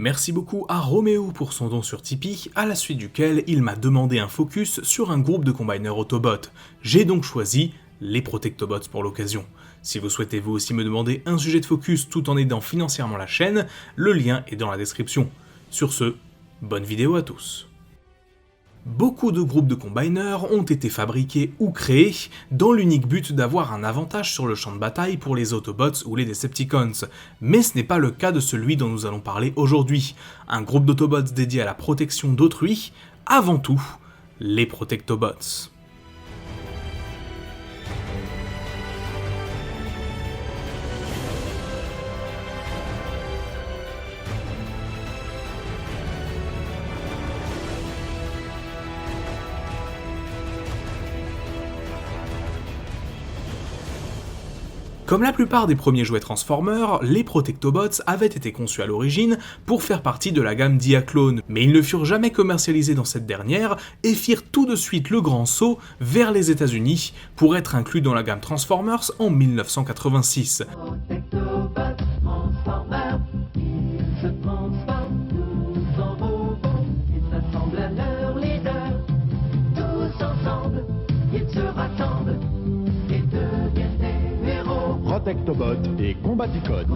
Merci beaucoup à Roméo pour son don sur Tipeee, à la suite duquel il m'a demandé un focus sur un groupe de combiners Autobots. J'ai donc choisi les Protectobots pour l'occasion. Si vous souhaitez vous aussi me demander un sujet de focus tout en aidant financièrement la chaîne, le lien est dans la description. Sur ce, bonne vidéo à tous. Beaucoup de groupes de combiners ont été fabriqués ou créés dans l'unique but d'avoir un avantage sur le champ de bataille pour les Autobots ou les Decepticons, mais ce n'est pas le cas de celui dont nous allons parler aujourd'hui. Un groupe d'Autobots dédié à la protection d'autrui, avant tout, les Protectobots. Comme la plupart des premiers jouets Transformers, les Protectobots avaient été conçus à l'origine pour faire partie de la gamme Diaclone, mais ils ne furent jamais commercialisés dans cette dernière et firent tout de suite le grand saut vers les États-Unis pour être inclus dans la gamme Transformers en 1986. Protectobots et Combaticons.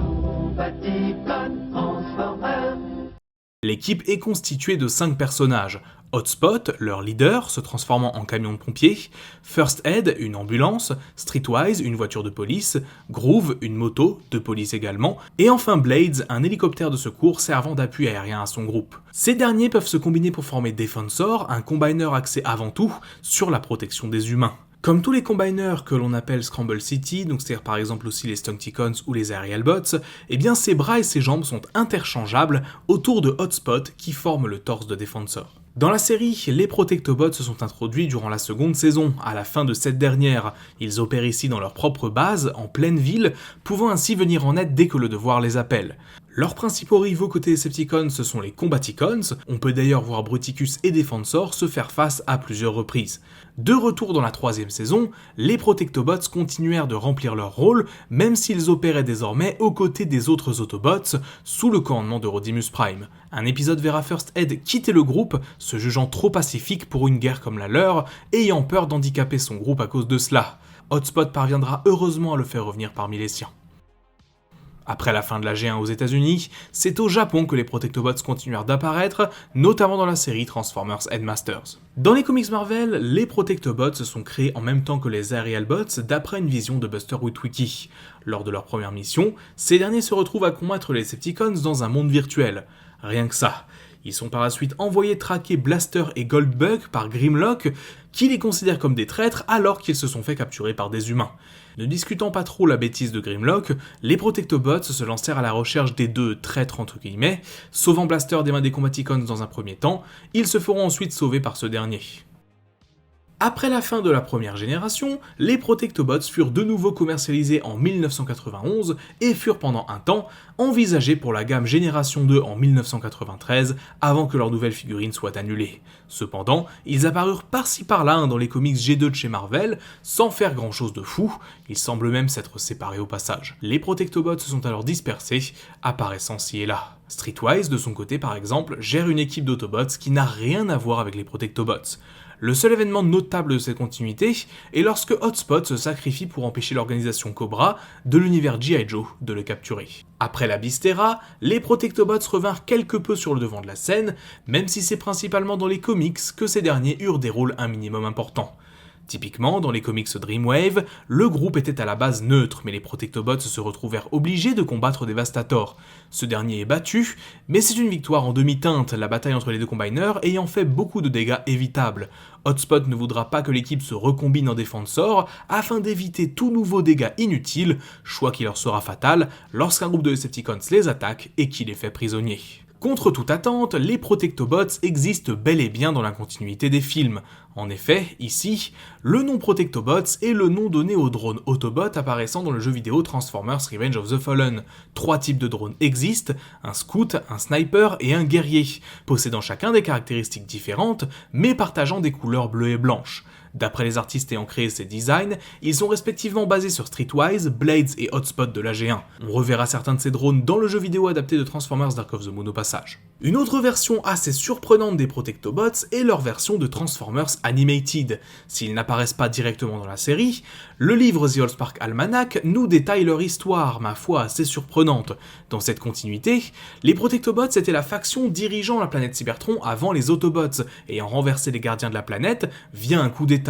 L'équipe est constituée de 5 personnages. Hotspot, leur leader, se transformant en camion de pompier, First Aid, une ambulance, Streetwise, une voiture de police, Groove, une moto, de police également, et enfin Blades, un hélicoptère de secours servant d'appui aérien à son groupe. Ces derniers peuvent se combiner pour former Defensor, un combiner axé avant tout sur la protection des humains. Comme tous les combiners que l'on appelle Scramble City, donc c'est-à-dire par exemple aussi les Stunticons ou les Aerial Bots, eh bien ses bras et ses jambes sont interchangeables autour de Hotspot qui forment le torse de Defensor. Dans la série, les Protectobots se sont introduits durant la seconde saison, à la fin de cette dernière. Ils opèrent ici dans leur propre base, en pleine ville, pouvant ainsi venir en aide dès que le devoir les appelle. Leurs principaux rivaux côté Decepticons, ce sont les Combaticons, on peut d'ailleurs voir Bruticus et Defensor se faire face à plusieurs reprises. De retour dans la troisième saison, les Protectobots continuèrent de remplir leur rôle, même s'ils opéraient désormais aux côtés des autres Autobots, sous le commandement de Rodimus Prime. Un épisode verra First Aid quitter le groupe, se jugeant trop pacifique pour une guerre comme la leur, ayant peur d'handicaper son groupe à cause de cela. Hotspot parviendra heureusement à le faire revenir parmi les siens. Après la fin de la G1 aux États-Unis, c'est au Japon que les Protectobots continuèrent d'apparaître, notamment dans la série Transformers Headmasters. Dans les comics Marvel, les Protectobots se sont créés en même temps que les Aerial Bots d'après une vision de Buster Witwicky. Lors de leur première mission, ces derniers se retrouvent à combattre les Decepticons dans un monde virtuel. Rien que ça. Ils sont par la suite envoyés traquer Blaster et Goldbug par Grimlock, qui les considère comme des traîtres alors qu'ils se sont fait capturer par des humains. Ne discutant pas trop la bêtise de Grimlock, les Protectobots se lancèrent à la recherche des deux traîtres entre guillemets, sauvant Blaster des mains des Combaticons dans un premier temps, ils se feront ensuite sauver par ce dernier. Après la fin de la première génération, les Protectobots furent de nouveau commercialisés en 1991 et furent pendant un temps envisagés pour la gamme Génération 2 en 1993 avant que leur nouvelle figurine soit annulée. Cependant, ils apparurent par-ci par-là dans les comics G2 de chez Marvel, sans faire grand chose de fou, ils semblent même s'être séparés au passage. Les Protectobots se sont alors dispersés, apparaissant ci et là. Streetwise, de son côté par exemple, gère une équipe d'Autobots qui n'a rien à voir avec les Protectobots. Le seul événement notable de cette continuité est lorsque Hotspot se sacrifie pour empêcher l'organisation Cobra de l'univers G.I. Joe de le capturer. Après la Bystera, les Protectobots revinrent quelque peu sur le devant de la scène, même si c'est principalement dans les comics que ces derniers eurent des rôles un minimum importants. Typiquement, dans les comics Dreamwave, le groupe était à la base neutre, mais les Protectobots se retrouvèrent obligés de combattre Devastator. Ce dernier est battu, mais c'est une victoire en demi-teinte, la bataille entre les deux combiners ayant fait beaucoup de dégâts évitables. Hotspot ne voudra pas que l'équipe se recombine en Defensor afin d'éviter tout nouveau dégât inutile, choix qui leur sera fatal lorsqu'un groupe de Decepticons les attaque et qui les fait prisonniers. Contre toute attente, les Protectobots existent bel et bien dans la continuité des films. En effet, ici, le nom Protectobots est le nom donné aux drones Autobots apparaissant dans le jeu vidéo Transformers Revenge of the Fallen. 3 types de drones existent, un scout, un sniper et un guerrier, possédant chacun des caractéristiques différentes, mais partageant des couleurs bleues et blanches. D'après les artistes ayant créé ces designs, ils sont respectivement basés sur Streetwise, Blades et Hotspot de la G1. On reverra certains de ces drones dans le jeu vidéo adapté de Transformers Dark of the Moon au passage. Une autre version assez surprenante des Protectobots est leur version de Transformers Animated. S'ils n'apparaissent pas directement dans la série, le livre The Allspark Almanac nous détaille leur histoire, ma foi assez surprenante. Dans cette continuité, les Protectobots étaient la faction dirigeant la planète Cybertron avant les Autobots, ayant renversé les gardiens de la planète via un coup d'état.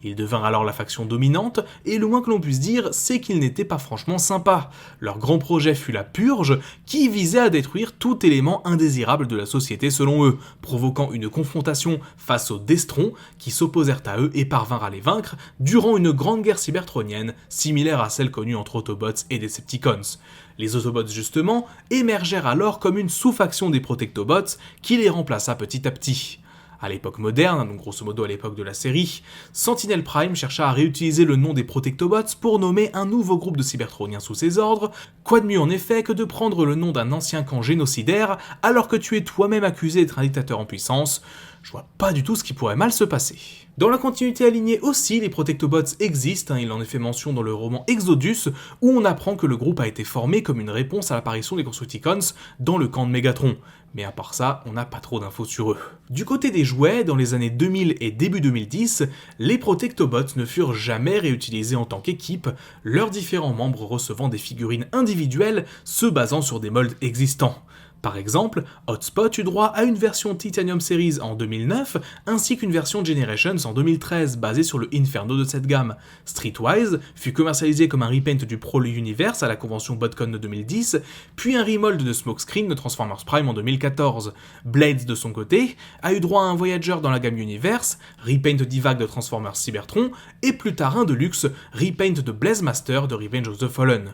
Ils devinrent alors la faction dominante, et le moins que l'on puisse dire, c'est qu'ils n'étaient pas franchement sympas. Leur grand projet fut la Purge, qui visait à détruire tout élément indésirable de la société selon eux, provoquant une confrontation face aux Destrons, qui s'opposèrent à eux et parvinrent à les vaincre durant une grande guerre cybertronienne, similaire à celle connue entre Autobots et Decepticons. Les Autobots justement émergèrent alors comme une sous-faction des Protectobots, qui les remplaça petit à petit. À l'époque moderne, donc grosso modo à l'époque de la série, Sentinel Prime chercha à réutiliser le nom des Protectobots pour nommer un nouveau groupe de Cybertroniens sous ses ordres, quoi de mieux en effet que de prendre le nom d'un ancien camp génocidaire alors que tu es toi-même accusé d'être un dictateur en puissance. Je vois pas du tout ce qui pourrait mal se passer. Dans la continuité alignée aussi, les Protectobots existent, il en est fait mention dans le roman Exodus, où on apprend que le groupe a été formé comme une réponse à l'apparition des Constructicons dans le camp de Megatron. Mais à part ça, on n'a pas trop d'infos sur eux. Du côté des jouets, dans les années 2000 et début 2010, les Protectobots ne furent jamais réutilisés en tant qu'équipe, leurs différents membres recevant des figurines individuelles se basant sur des molds existants. Par exemple, Hotspot eut droit à une version Titanium Series en 2009, ainsi qu'une version Generations en 2013, basée sur le Inferno de cette gamme. Streetwise fut commercialisé comme un repaint du Pro Universe à la convention BotCon de 2010, puis un remold de Smokescreen de Transformers Prime en 2014. Blades, de son côté, a eu droit à un Voyager dans la gamme Universe, repaint d'Ivac de Transformers Cybertron, et plus tard un Deluxe, repaint de Blazemaster de Revenge of the Fallen.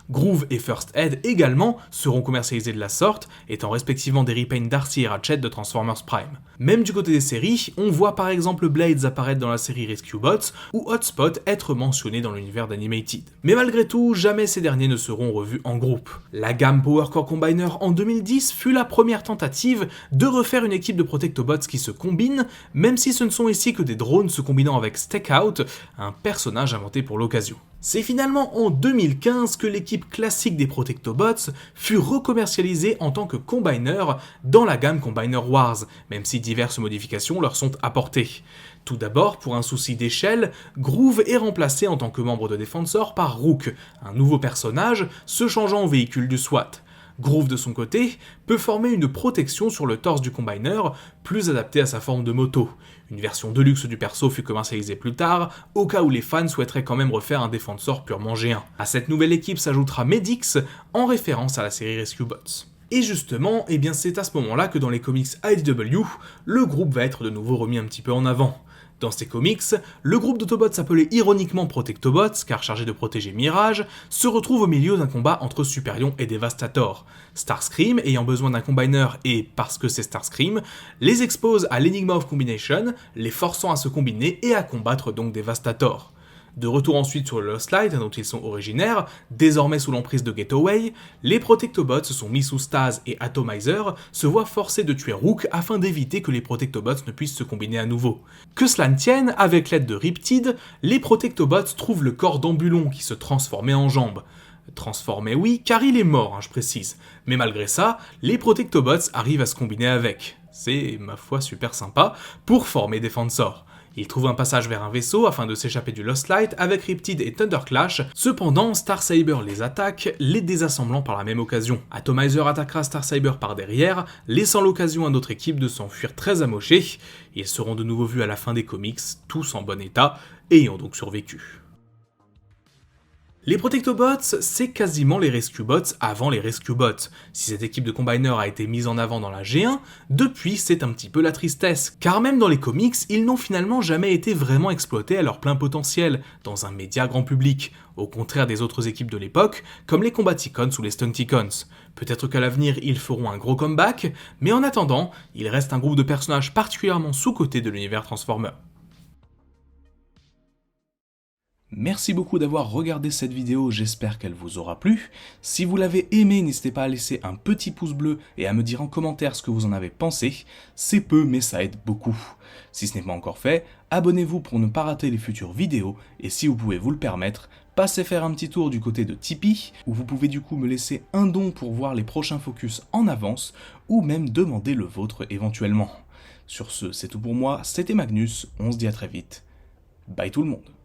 Groove et First Aid également seront commercialisés de la sorte, étant respectivement des repaints d'Arcee et Ratchet de Transformers Prime. Même du côté des séries, on voit par exemple Blades apparaître dans la série Rescue Bots, ou Hotspot être mentionné dans l'univers d'Animated. Mais malgré tout, jamais ces derniers ne seront revus en groupe. La gamme Power Core Combiner en 2010 fut la première tentative de refaire une équipe de Protectobots qui se combinent, même si ce ne sont ici que des drones se combinant avec Stakeout, un personnage inventé pour l'occasion. C'est finalement en 2015 que l'équipe classique des Protectobots fut recommercialisée en tant que Combiner dans la gamme Combiner Wars, même si diverses modifications leur sont apportées. Tout d'abord, pour un souci d'échelle, Groove est remplacé en tant que membre de Defensor par Rook, un nouveau personnage se changeant en véhicule du SWAT. Groove, de son côté, peut former une protection sur le torse du Combiner, plus adaptée à sa forme de moto. Une version deluxe du perso fut commercialisée plus tard, au cas où les fans souhaiteraient quand même refaire un Defensor purement G1. À cette nouvelle équipe s'ajoutera Medix, en référence à la série Rescue Bots. Et justement, c'est à ce moment-là que dans les comics IDW, le groupe va être de nouveau remis un petit peu en avant. Dans ces comics, le groupe d'Autobots s'appelait ironiquement Protectobots, car chargé de protéger Mirage, se retrouve au milieu d'un combat entre Superion et Devastator. Starscream, ayant besoin d'un combiner et parce que c'est Starscream, les expose à l'Enigma of Combination, les forçant à se combiner et à combattre donc Devastator. De retour ensuite sur le Lost Light, dont ils sont originaires, désormais sous l'emprise de Getaway, les Protectobots sont mis sous Stase et Atomizer se voient forcés de tuer Rook afin d'éviter que les Protectobots ne puissent se combiner à nouveau. Que cela ne tienne, avec l'aide de Riptide, les Protectobots trouvent le corps d'Ambulon qui se transformait en jambe. Transformé oui, car il est mort, je précise. Mais malgré ça, les Protectobots arrivent à se combiner avec. C'est, ma foi, super sympa, pour former Defensor. Ils trouvent un passage vers un vaisseau afin de s'échapper du Lost Light avec Riptide et Thunderclash, cependant Starsaber les attaque, les désassemblant par la même occasion. Atomizer attaquera Starsaber par derrière, laissant l'occasion à notre équipe de s'enfuir très amochés. Ils seront de nouveau vus à la fin des comics, tous en bon état, ayant donc survécu. Les Protectobots, c'est quasiment les Rescue Bots avant les Rescue Bots. Si cette équipe de Combiner a été mise en avant dans la G1, depuis c'est un petit peu la tristesse, car même dans les comics, ils n'ont finalement jamais été vraiment exploités à leur plein potentiel, dans un média grand public, au contraire des autres équipes de l'époque, comme les Combaticons ou les Stunticons. Peut-être qu'à l'avenir ils feront un gros comeback, mais en attendant, ils restent un groupe de personnages particulièrement sous-cotés de l'univers Transformer. Merci beaucoup d'avoir regardé cette vidéo, j'espère qu'elle vous aura plu. Si vous l'avez aimé, n'hésitez pas à laisser un petit pouce bleu et à me dire en commentaire ce que vous en avez pensé. C'est peu, mais ça aide beaucoup. Si ce n'est pas encore fait, abonnez-vous pour ne pas rater les futures vidéos, et si vous pouvez vous le permettre, passez faire un petit tour du côté de Tipeee, où vous pouvez du coup me laisser un don pour voir les prochains focus en avance, ou même demander le vôtre éventuellement. Sur ce, c'est tout pour moi, c'était Magnus, on se dit à très vite. Bye tout le monde.